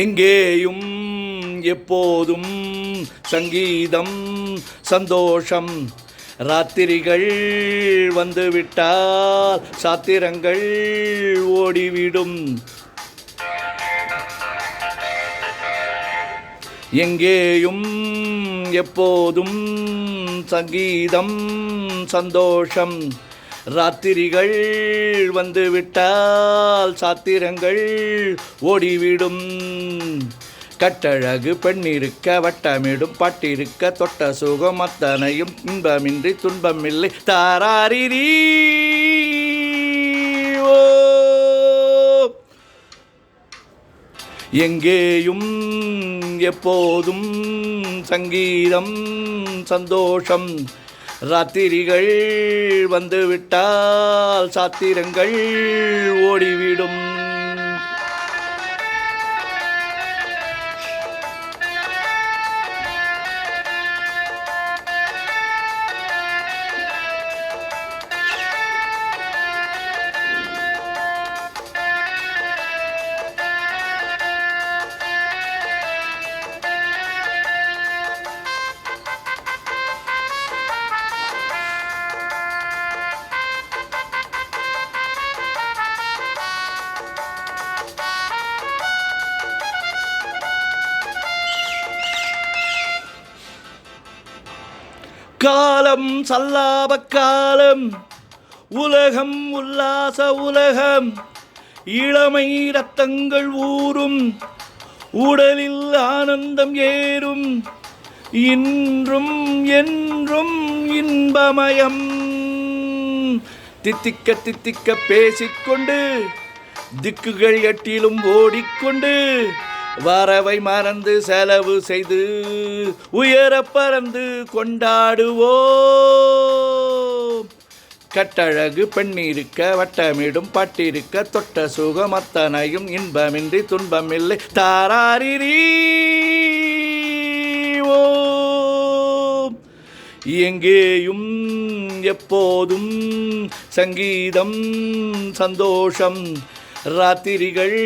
எங்கேயும் எப்போதும் சங்கீதம் சந்தோஷம். ராத்திரிகள் வந்துவிட்டால் சாத்திரங்கள் ஓடிவிடும். எங்கேயும் எப்போதும் சங்கீதம் சந்தோஷம். ராத்திரிகள் வந்துவிட்டால் சாத்திரங்கள் ஓடிவிடும். கட்டழகு பெண்ணிருக்க வட்டமிடும் பாட்டிருக்க தொட்ட சுகம் அத்தனையும் இன்பமின்றி துன்பமில்லை. தாராரிரி ஓ. எங்கேயும் எப்போதும் சங்கீதம் சந்தோஷம். ராத்திரிகள் வந்துவிட்டால் சாத்திரங்கள் ஓடிவிடும். காலம் சல்லாப காலம், உலகம் உல்லாச உலகம். இளமை ரத்தங்கள் ஊறும், உடலில் ஆனந்தம் ஏறும். இன்றும் என்றும் இன்பமயம். தித்திக்க தித்திக்க பேசிக்கொண்டு திக்குகள் எட்டிலும் ஓடிக்கொண்டு வரவை மறந்து செலவு செய்து உயர பறந்து கொண்டாடுவோம். கட்டழகு பெண்ணிருக்க வட்டமிடும் பாட்டிருக்க தொட்ட சுகம் அத்தனையும் இன்பமின்றி துன்பமில்லை. தாராரிரி ஓ. எங்கேயும் எப்போதும் சங்கீதம் சந்தோஷம். ராத்திரிகள்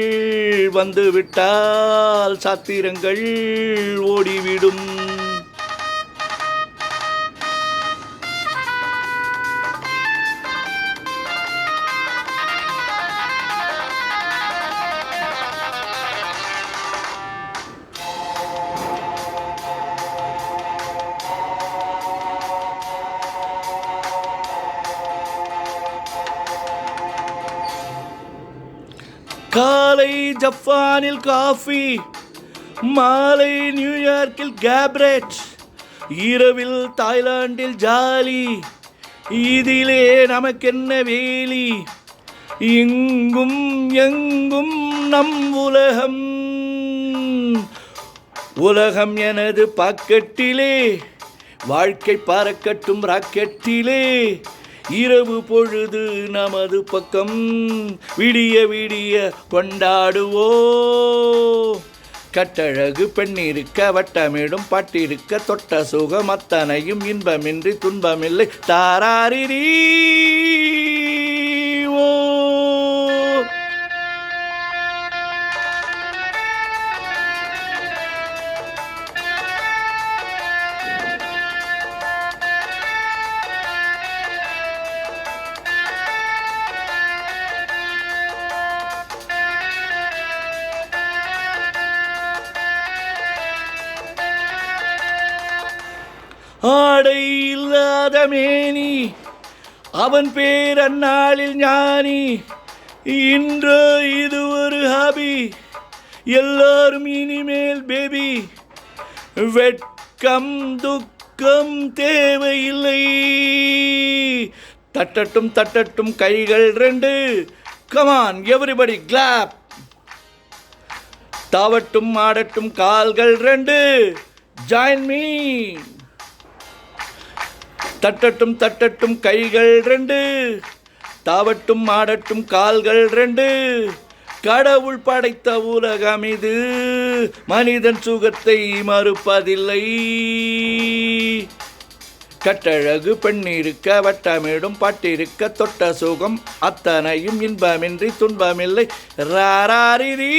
வந்துவிட்டால் சாத்திரங்கள் ஓடிவிடும். காலை ஜப்பானில் காஃபி, மாலை நியூயார்க்கில் கேப்ரெட், இரவில் தாய்லாந்தில் ஜாலி. இதிலே நமக்கென்ன வேலி? எங்கும் எங்கும் நம் உலகம். உலகம் எனது பாக்கெட்டிலே, வாழ்க்கை பறக்கட்டும் ராக்கெட்டிலே. இரவு பொழுது நமது பக்கம், விடிய விடிய கொண்டாடுவோ. கட்டழகு பெண்ணிருக்க வட்டமிடும் பாட்டிருக்க தொட்ட சுகம் அத்தனையும் இன்பமின்றி துன்பமில்லை. தாராரிரி ஓ. ஆடை இல்லாத மேனி, அவன் பேர் அந்நாளில் ஞானி. இன்று இது ஒரு ஹாபி, எல்லாரும் இனிமேல் பேபி. வெட்கம் துக்கம் தேவையில்லை. தட்டட்டும் தட்டட்டும் கைகள் ரெண்டு, கமான் எவரிபடி கிளாப். தாவட்டும் ஆடட்டும் கால்கள் ரெண்டு, ஜாயின் மீ. தட்டட்டும் தட்டட்டும் கைகள் ரெண்டு, தாவட்டும் ஆடட்டும் கால்கள் ரெண்டு. கடவுள் படைத்த உலகம் இது, மனிதன் சுகத்தை மறுப்பதில்லை. கட்டழகு பெண்ணிருக்க வட்டமிடும் பாட்டிருக்க தொட்ட சுகம் அத்தனையும் இன்பமின்றி துன்பமில்லை. ராராரிரி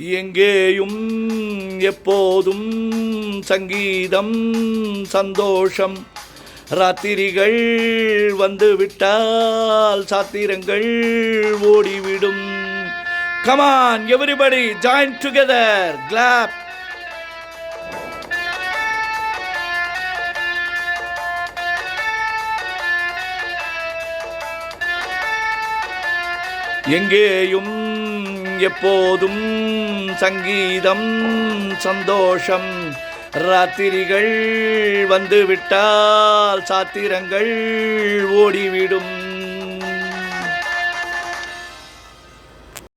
எங்கேயும் எப்போதும் சங்கீதம் சந்தோஷம். ராத்திரிகள் வந்துவிட்டால் சாத்திரங்கள் ஓடிவிடும். Come on, everybody, join together, clap. எங்கேயும் எப்போதும் சங்கீதம் சந்தோஷம். ராத்திரிகள் வந்துவிட்டால் சாத்திரங்கள் ஓடிவிடும்.